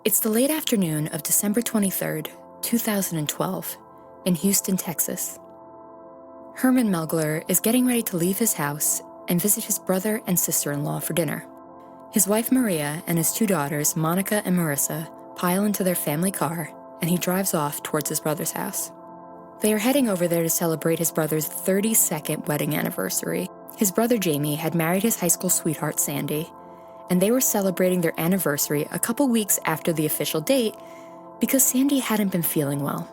It's the late afternoon of December 23rd, 2012, in Houston, Texas. Herman Melgar is getting ready to leave his house and visit his brother and sister-in-law for dinner. His wife Maria and his two daughters, Monica and Marissa, pile into their family car, and he drives off towards his brother's house. They are heading over there to celebrate his brother's 32nd wedding anniversary. His brother Jamie had married his high school sweetheart Sandy, and they were celebrating their anniversary a couple weeks after the official date because Sandy hadn't been feeling well.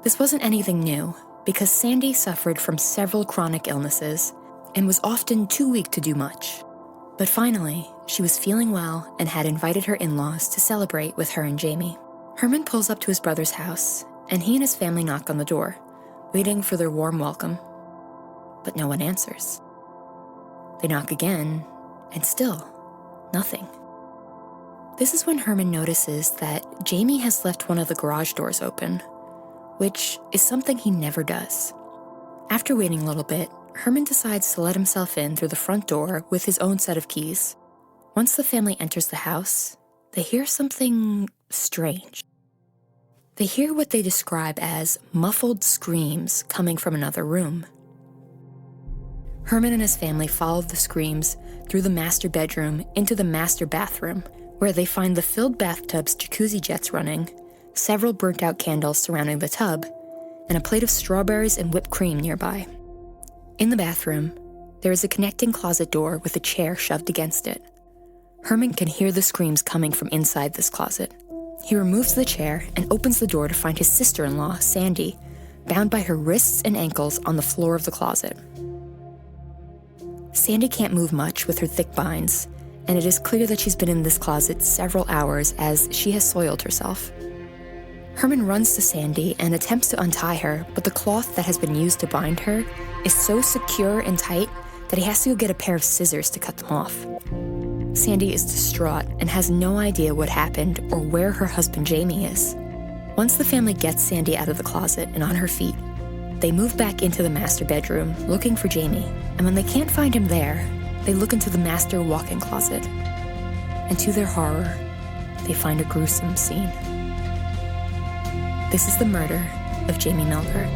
This wasn't anything new, because Sandy suffered from several chronic illnesses and was often too weak to do much. But finally, she was feeling well and had invited her in-laws to celebrate with her and Jamie. Herman pulls up to his brother's house, and he and his family knock on the door, waiting for their warm welcome. But no one answers. They knock again, and still, nothing. This is when Herman notices that Jamie has left one of the garage doors open, which is something he never does. After waiting a little bit, Herman decides to let himself in through the front door with his own set of keys. Once the family enters the house, they hear something strange. They hear what they describe as muffled screams coming from another room. Herman and his family follow the screams through the master bedroom into the master bathroom, where they find the filled bathtub's jacuzzi jets running, several burnt-out candles surrounding the tub, and a plate of strawberries and whipped cream nearby. In the bathroom, there is a connecting closet door with a chair shoved against it. Herman can hear the screams coming from inside this closet. He removes the chair and opens the door to find his sister-in-law, Sandy, bound by her wrists and ankles on the floor of the closet. Sandy can't move much with her thick binds, and it is clear that she's been in this closet several hours as she has soiled herself. Herman runs to Sandy and attempts to untie her, but the cloth that has been used to bind her is so secure and tight that he has to go get a pair of scissors to cut them off. Sandy is distraught and has no idea what happened or where her husband Jamie is. Once the family gets Sandy out of the closet and on her feet, they move back into the master bedroom looking for Jamie, and when they can't find him there, they look into the master walk-in closet. And to their horror, they find a gruesome scene. This is the murder of Jamie Melgar.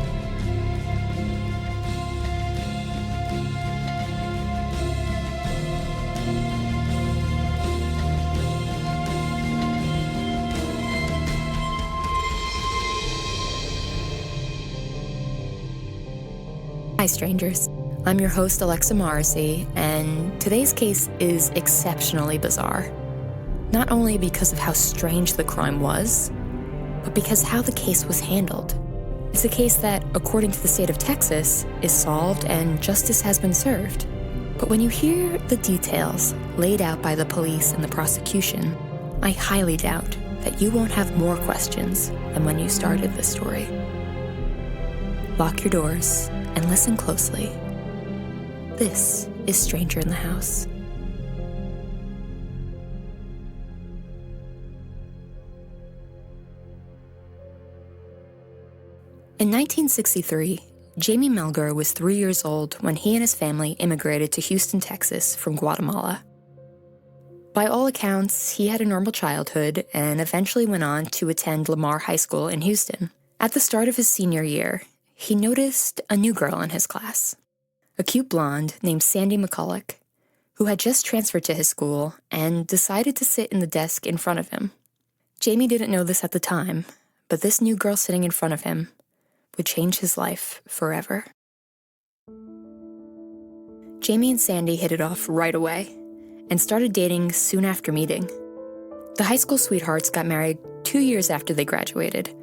Hi, strangers. I'm your host, Alexa Morrissey, and today's case is exceptionally bizarre. Not only because of how strange the crime was, but because how the case was handled. It's a case that, according to the state of Texas, is solved and justice has been served. But when you hear the details laid out by the police and the prosecution, I highly doubt that you won't have more questions than when you started this story. Lock your doors and listen closely. This is Stranger in the House. In 1963, Jamie Melgar was 3 years old when he and his family immigrated to Houston, Texas from Guatemala. By all accounts, he had a normal childhood and eventually went on to attend Lamar High School in Houston. At the start of his senior year, he noticed a new girl in his class, a cute blonde named Sandy McCulloch, who had just transferred to his school and decided to sit in the desk in front of him. Jamie didn't know this at the time, but this new girl sitting in front of him would change his life forever. Jamie and Sandy hit it off right away and started dating soon after meeting. The high school sweethearts got married 2 years after they graduated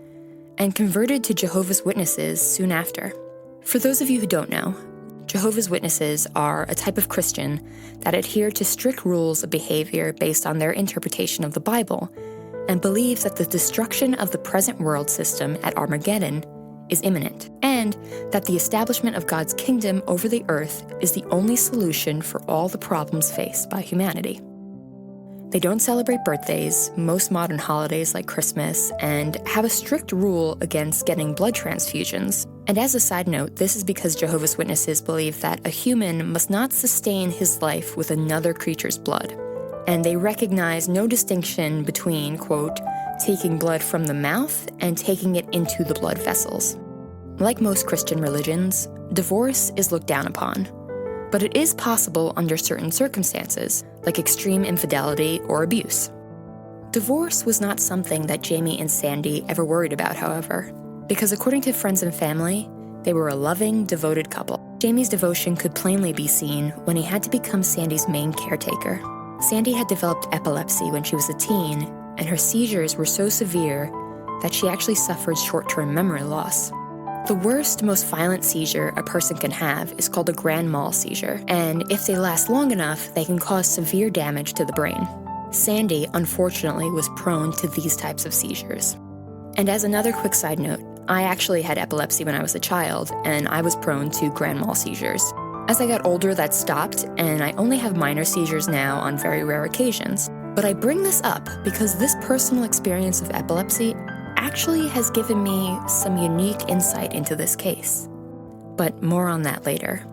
and converted to Jehovah's Witnesses soon after. For those of you who don't know, Jehovah's Witnesses are a type of Christian that adhere to strict rules of behavior based on their interpretation of the Bible and believe that the destruction of the present world system at Armageddon is imminent, and that the establishment of God's kingdom over the earth is the only solution for all the problems faced by humanity. They don't celebrate birthdays, most modern holidays like Christmas, and have a strict rule against getting blood transfusions. And as a side note, this is because Jehovah's Witnesses believe that a human must not sustain his life with another creature's blood. and they recognize no distinction between, quote, taking blood from the mouth and taking it into the blood vessels. Like most Christian religions, divorce is looked down upon, but it is possible under certain circumstances, like extreme infidelity or abuse. Divorce was not something that Jamie and Sandy ever worried about, however, because according to friends and family, they were a loving, devoted couple. Jamie's devotion could plainly be seen when he had to become Sandy's main caretaker. Sandy had developed epilepsy when she was a teen, and her seizures were so severe that she actually suffered short-term memory loss. The worst, most violent seizure a person can have is called a grand mal seizure, and if they last long enough, they can cause severe damage to the brain. Sandy, unfortunately, was prone to these types of seizures. And as another quick side note, I actually had epilepsy when I was a child, and I was prone to grand mal seizures. As I got older, that stopped, and I only have minor seizures now on very rare occasions. But I bring this up because this personal experience of epilepsy actually has given me some unique insight into this case. But more on that later.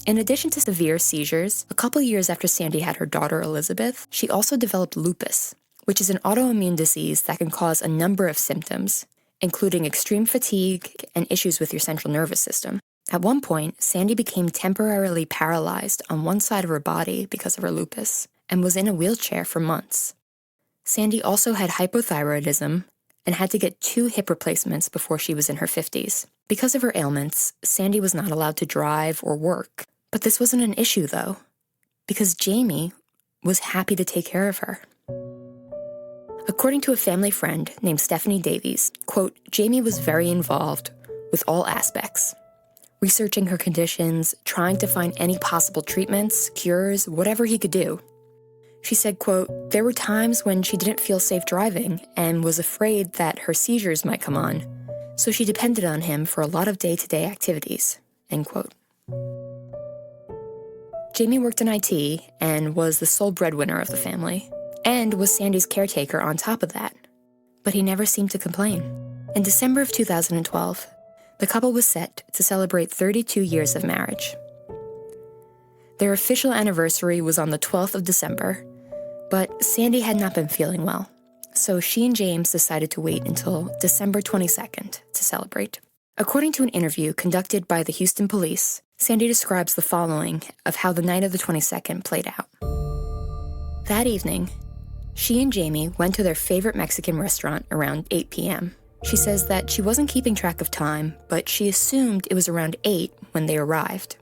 In addition to severe seizures, a couple years after Sandy had her daughter Elizabeth, she also developed lupus, which is an autoimmune disease that can cause a number of symptoms, including extreme fatigue and issues with your central nervous system. At one point, Sandy became temporarily paralyzed on one side of her body because of her lupus, and was in a wheelchair for months. Sandy also had hypothyroidism and had to get 2 hip replacements before she was in her 50s. Because of her ailments, Sandy was not allowed to drive or work. But this wasn't an issue, though, because Jamie was happy to take care of her. According to a family friend named Stephanie Davies, quote, Jamie was very involved with all aspects, researching her conditions, trying to find any possible treatments, cures, whatever he could do. She said, quote, there were times when she didn't feel safe driving and was afraid that her seizures might come on, so she depended on him for a lot of day-to-day activities, end quote. Jamie worked in IT and was the sole breadwinner of the family, and was Sandy's caretaker on top of that. But he never seemed to complain. In December of 2012, the couple was set to celebrate 32 years of marriage. Their official anniversary was on the 12th of December, but Sandy had not been feeling well, so she and James decided to wait until December 22nd to celebrate. According to an interview conducted by the Houston police, Sandy describes the following of how the night of the 22nd played out. That evening, she and Jamie went to their favorite Mexican restaurant around 8 p.m. She says that she wasn't keeping track of time, but she assumed it was around 8 when they arrived.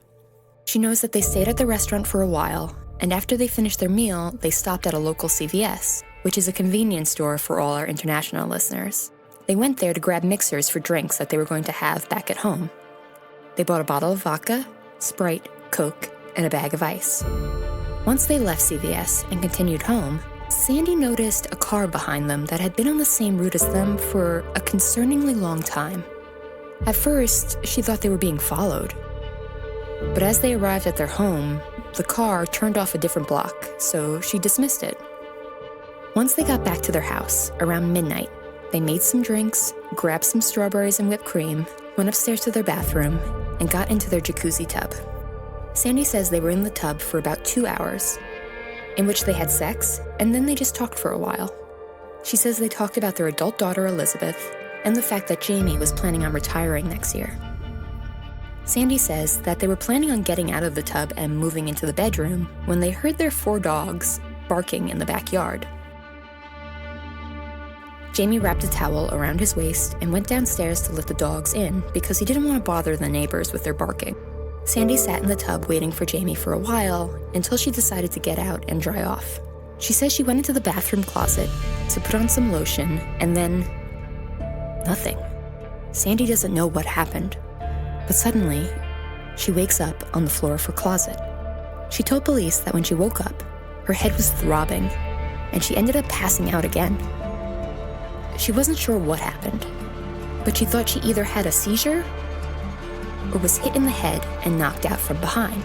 She knows that they stayed at the restaurant for a while, and after they finished their meal, they stopped at a local CVS, which is a convenience store for all our international listeners. They went there to grab mixers for drinks that they were going to have back at home. They bought a bottle of vodka, Sprite, Coke, and a bag of ice. Once they left CVS and continued home, Sandy noticed a car behind them that had been on the same route as them for a concerningly long time. At first, she thought they were being followed. But as they arrived at their home, the car turned off a different block, so she dismissed it. Once they got back to their house, around midnight, they made some drinks, grabbed some strawberries and whipped cream, went upstairs to their bathroom, and got into their jacuzzi tub. Sandy says they were in the tub for about 2 hours, in which they had sex, and then they just talked for a while. She says they talked about their adult daughter, Elizabeth, and the fact that Jamie was planning on retiring next year. Sandy says that they were planning on getting out of the tub and moving into the bedroom when they heard their 4 dogs barking in the backyard. Jamie wrapped a towel around his waist and went downstairs to let the dogs in because he didn't want to bother the neighbors with their barking. Sandy sat in the tub waiting for Jamie for a while until she decided to get out and dry off. She says she went into the bathroom closet to put on some lotion and then nothing. Sandy doesn't know what happened, but suddenly she wakes up on the floor of her closet. She told police that when she woke up, her head was throbbing and she ended up passing out again. She wasn't sure what happened, but she thought she either had a seizure or was hit in the head and knocked out from behind.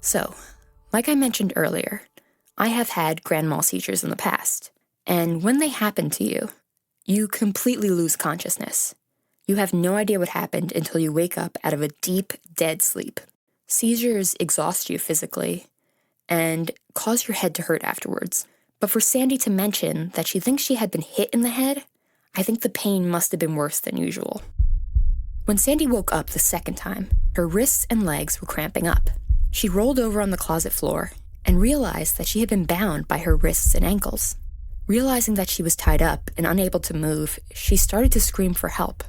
So, like I mentioned earlier, I have had grand mal seizures in the past, and when they happen to you, you completely lose consciousness. You have no idea what happened until you wake up out of a deep, dead sleep. Seizures exhaust you physically and cause your head to hurt afterwards. But for Sandy to mention that she thinks she had been hit in the head, I think the pain must have been worse than usual. When Sandy woke up the second time, her wrists and legs were cramping up. She rolled over on the closet floor and realized that she had been bound by her wrists and ankles. Realizing that she was tied up and unable to move, she started to scream for help.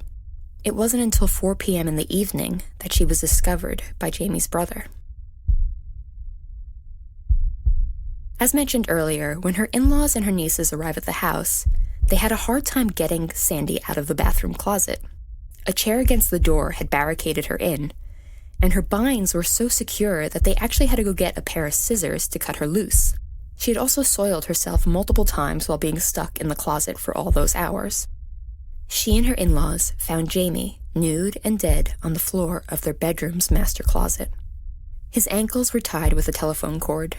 It wasn't until 4 p.m. in the evening that she was discovered by Jamie's brother. As mentioned earlier, when her in-laws and her nieces arrived at the house, they had a hard time getting Sandy out of the bathroom closet. A chair against the door had barricaded her in, and her binds were so secure that they actually had to go get a pair of scissors to cut her loose. She had also soiled herself multiple times while being stuck in the closet for all those hours. She and her in-laws found Jamie nude and dead on the floor of their bedroom's master closet. His ankles were tied with a telephone cord,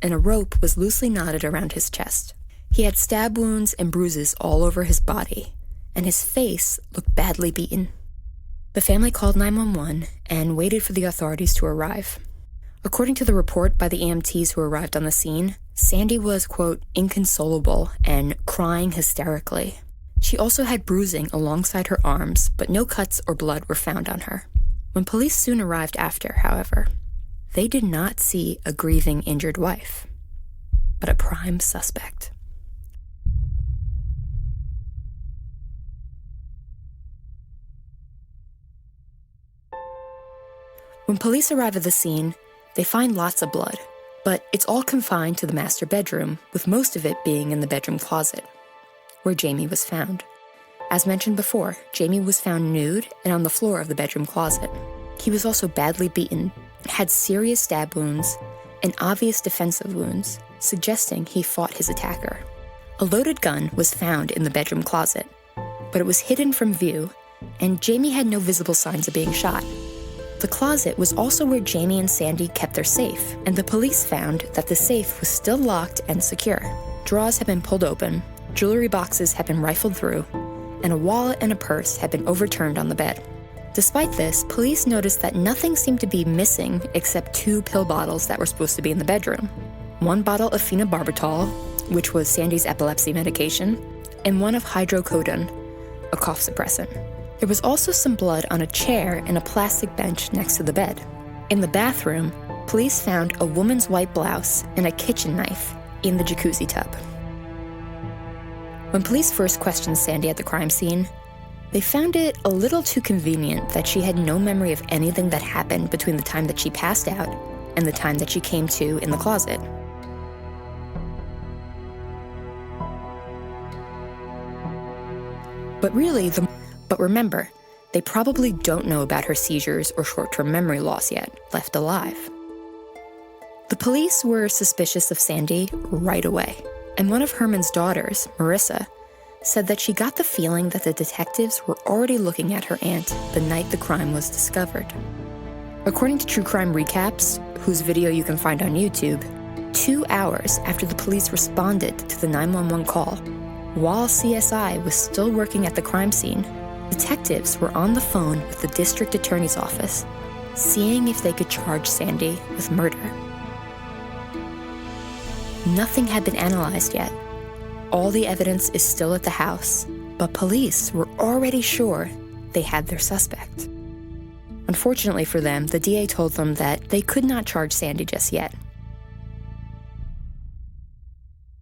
and a rope was loosely knotted around his chest. He had stab wounds and bruises all over his body, and his face looked badly beaten. The family called 911 and waited for the authorities to arrive. According to the report by the EMTs who arrived on the scene, Sandy was, quote, inconsolable and crying hysterically. She also had bruising alongside her arms, but no cuts or blood were found on her. When police soon arrived after, however, they did not see a grieving injured wife, but a prime suspect. When police arrive at the scene, they find lots of blood, but it's all confined to the master bedroom, with most of it being in the bedroom closet, where Jamie was found. As mentioned before, Jamie was found nude and on the floor of the bedroom closet. He was also badly beaten, had serious stab wounds, and obvious defensive wounds, suggesting he fought his attacker. A loaded gun was found in the bedroom closet, but it was hidden from view, and Jamie had no visible signs of being shot. The closet was also where Jamie and Sandy kept their safe, and the police found that the safe was still locked and secure. Drawers had been pulled open, jewelry boxes had been rifled through, and a wallet and a purse had been overturned on the bed. Despite this, police noticed that nothing seemed to be missing except 2 pill bottles that were supposed to be in the bedroom. 1 bottle of phenobarbital, which was Sandy's epilepsy medication, and 1 of hydrocodone, a cough suppressant. There was also some blood on a chair and a plastic bench next to the bed. In the bathroom, police found a woman's white blouse and a kitchen knife in the jacuzzi tub. When police first questioned Sandy at the crime scene, they found it a little too convenient that she had no memory of anything that happened between the time that she passed out and the time that she came to in the closet. But remember, they probably don't know about her seizures or short-term memory loss yet, left alive. The police were suspicious of Sandy right away, and one of Herman's daughters, Marissa, said that she got the feeling that the detectives were already looking at her aunt the night the crime was discovered. According to True Crime Recaps, whose video you can find on YouTube, 2 hours after the police responded to the 911 call, while CSI was still working at the crime scene, detectives were on the phone with the district attorney's office, seeing if they could charge Sandy with murder. Nothing had been analyzed yet. All the evidence is still at the house, but police were already sure they had their suspect. Unfortunately for them, the DA told them that they could not charge Sandy just yet.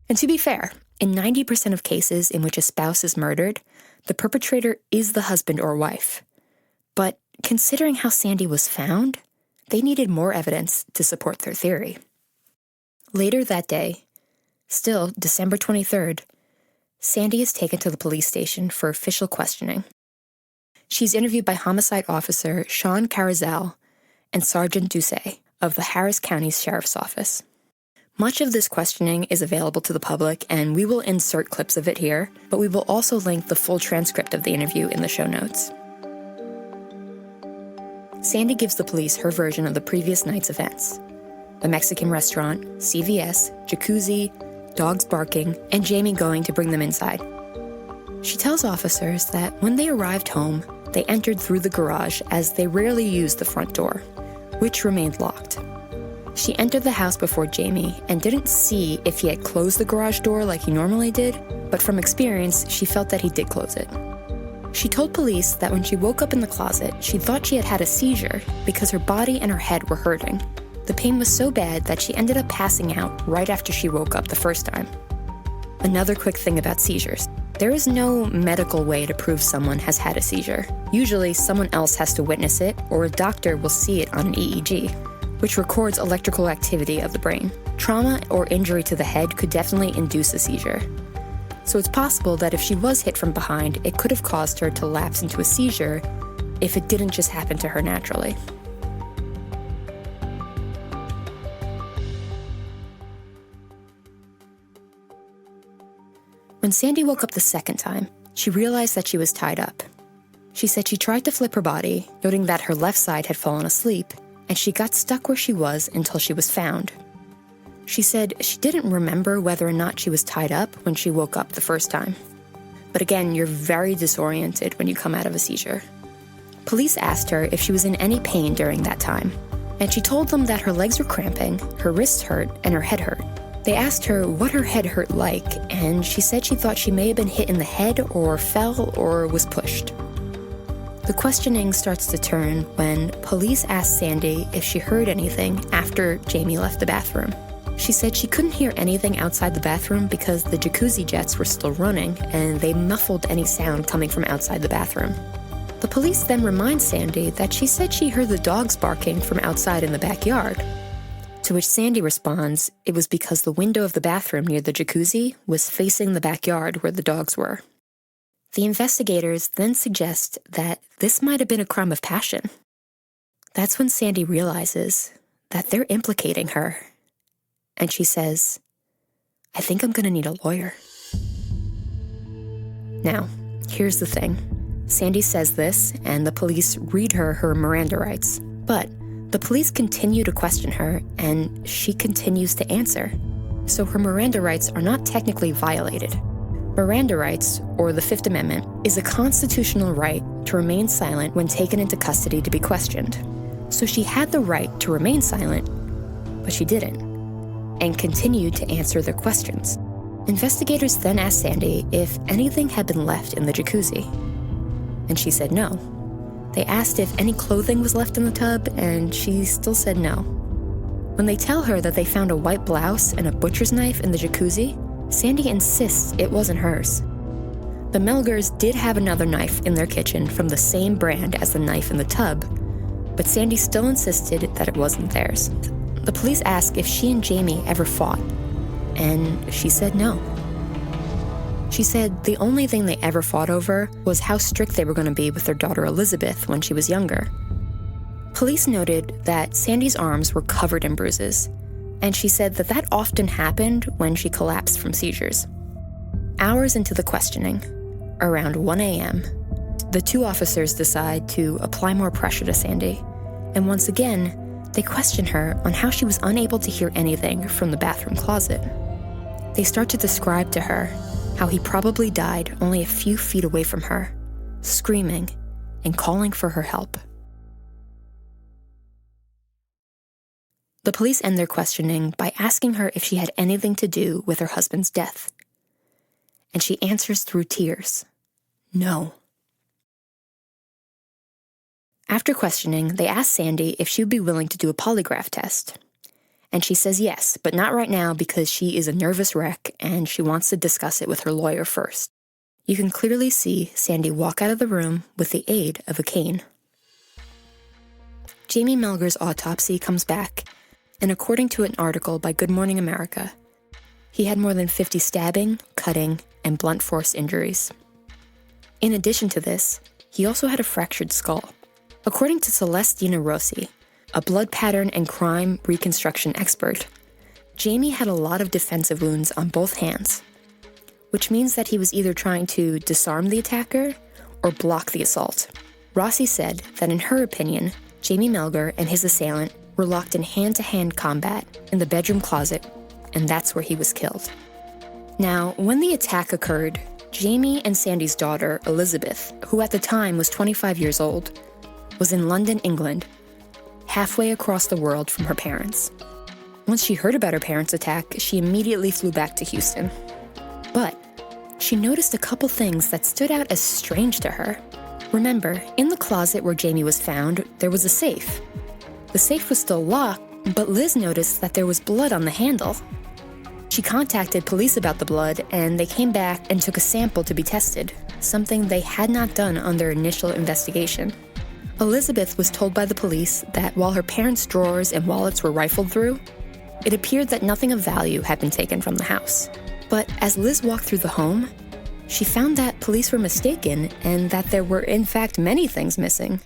And to be fair, in 90% of cases in which a spouse is murdered, the perpetrator is the husband or wife. But considering how Sandy was found, they needed more evidence to support their theory. Later that day, still December 23rd, Sandy is taken to the police station for official questioning. She's interviewed by homicide officer Sean Carazal and Sergeant Doucet of the Harris County Sheriff's Office. Much of this questioning is available to the public, and we will insert clips of it here, but we will also link the full transcript of the interview in the show notes. Sandy gives the police her version of the previous night's events: the Mexican restaurant, CVS, jacuzzi, dogs barking, and Jamie going to bring them inside. She tells officers that when they arrived home, they entered through the garage as they rarely used the front door, which remained locked. She entered the house before Jamie and didn't see if he had closed the garage door like he normally did, but from experience, she felt that he did close it. She told police that when she woke up in the closet, she thought she had had a seizure because her body and her head were hurting. The pain was so bad that she ended up passing out right after she woke up the first time. Another quick thing about seizures. There is no medical way to prove someone has had a seizure. Usually, someone else has to witness it, or a doctor will see it on an EEG, which records electrical activity of the brain. Trauma or injury to the head could definitely induce a seizure. So it's possible that if she was hit from behind, it could have caused her to lapse into a seizure if it didn't just happen to her naturally. When Sandy woke up the second time, she realized that she was tied up. She said she tried to flip her body, noting that her left side had fallen asleep, and she got stuck where she was until she was found. She said she didn't remember whether or not she was tied up when she woke up the first time. But again, you're very disoriented when you come out of a seizure. Police asked her if she was in any pain during that time, and she told them that her legs were cramping, her wrists hurt, and her head hurt. They asked her what her head hurt like, and she said she thought she may have been hit in the head or fell or was pushed. The questioning starts to turn when police asked Sandy if she heard anything after Jamie left the bathroom. She said she couldn't hear anything outside the bathroom because the jacuzzi jets were still running and they muffled any sound coming from outside the bathroom. The police then remind Sandy that she said she heard the dogs barking from outside in the backyard. To which Sandy responds, it was because the window of the bathroom near the jacuzzi was facing the backyard where the dogs were. The investigators then suggest that this might have been a crime of passion. That's when Sandy realizes that they're implicating her. And she says, I think I'm going to need a lawyer. Now, here's the thing. Sandy says this, and the police read her Miranda rights. But the police continue to question her, and she continues to answer. So her Miranda rights are not technically violated. Miranda rights, or the Fifth Amendment, is a constitutional right to remain silent when taken into custody to be questioned. So she had the right to remain silent, but she didn't, and continued to answer their questions. Investigators then asked Sandy if anything had been left in the jacuzzi, and she said no. They asked if any clothing was left in the tub, and she still said no. When they tell her that they found a white blouse and a butcher's knife in the jacuzzi, Sandy insists it wasn't hers. The Melgars did have another knife in their kitchen from the same brand as the knife in the tub, but Sandy still insisted that it wasn't theirs. The police asked if she and Jamie ever fought, and she said no. She said the only thing they ever fought over was how strict they were going to be with their daughter Elizabeth when she was younger. Police noted that Sandy's arms were covered in bruises, and she said that that often happened when she collapsed from seizures. Hours into the questioning, around 1 a.m., the two officers decide to apply more pressure to Sandy, and once again, they question her on how she was unable to hear anything from the bathroom closet. They start to describe to her how he probably died only a few feet away from her, screaming and calling for her help. The police end their questioning by asking her if she had anything to do with her husband's death. And she answers through tears, no. After questioning, they ask Sandy if she would be willing to do a polygraph test. And she says yes, but not right now because she is a nervous wreck and she wants to discuss it with her lawyer first. You can clearly see Sandy walk out of the room with the aid of a cane. Jamie Melgar's autopsy comes back, and according to an article by Good Morning America, he had more than 50 stabbing, cutting, and blunt force injuries. In addition to this, he also had a fractured skull. According to Celestina Rossi, a blood pattern and crime reconstruction expert, Jamie had a lot of defensive wounds on both hands, which means that he was either trying to disarm the attacker or block the assault. Rossi said that in her opinion, Jamie Melgar and his assailant were locked in hand-to-hand combat in the bedroom closet, and that's where he was killed. Now, when the attack occurred, Jamie and Sandy's daughter, Elizabeth, who at the time was 25 years old, was in London, England, halfway across the world from her parents. Once she heard about her parents' attack, she immediately flew back to Houston. But she noticed a couple things that stood out as strange to her. Remember, in the closet where Jamie was found, there was a safe. The safe was still locked, but Liz noticed that there was blood on the handle. She contacted police about the blood, and they came back and took a sample to be tested, something they had not done on their initial investigation. Elizabeth was told by the police that while her parents' drawers and wallets were rifled through, it appeared that nothing of value had been taken from the house. But as Liz walked through the home, she found that police were mistaken and that there were in fact many things missing.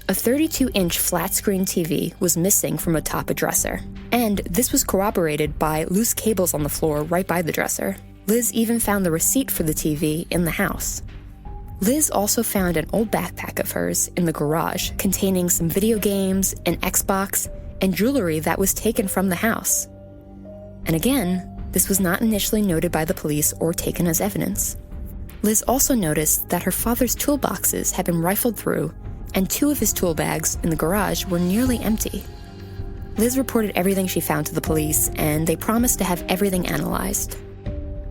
A 32-inch flat-screen TV was missing from atop a dresser, and this was corroborated by loose cables on the floor right by the dresser. Liz even found the receipt for the TV in the house. Liz also found an old backpack of hers in the garage containing some video games, an Xbox, and jewelry that was taken from the house. And again, this was not initially noted by the police or taken as evidence. Liz also noticed that her father's toolboxes had been rifled through, and 2 of his tool bags in the garage were nearly empty. Liz reported everything she found to the police, and they promised to have everything analyzed.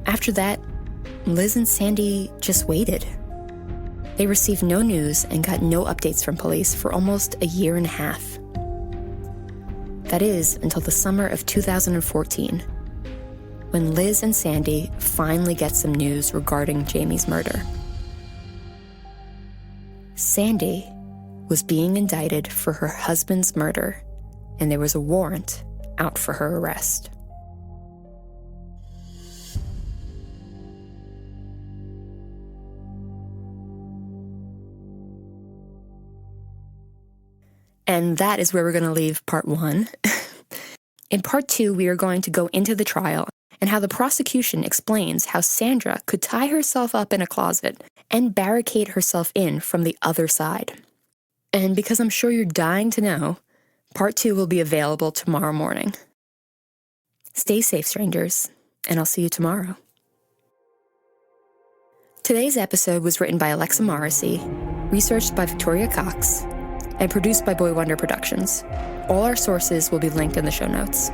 After that, Liz and Sandy just waited. They received no news and got no updates from police for almost a year and a half. That is, until the summer of 2014, when Liz and Sandy finally get some news regarding Jamie's murder. Sandy was being indicted for her husband's murder, and there was a warrant out for her arrest. And that is where we're going to leave part 1. In part 2, we are going to go into the trial and how the prosecution explains how Sandra could tie herself up in a closet and barricade herself in from the other side. And because I'm sure you're dying to know, part 2 will be available tomorrow morning. Stay safe, strangers, and I'll see you tomorrow. Today's episode was written by Alexa Morrissey, researched by Victoria Cox, and produced by Boy Wonder Productions. All our sources will be linked in the show notes.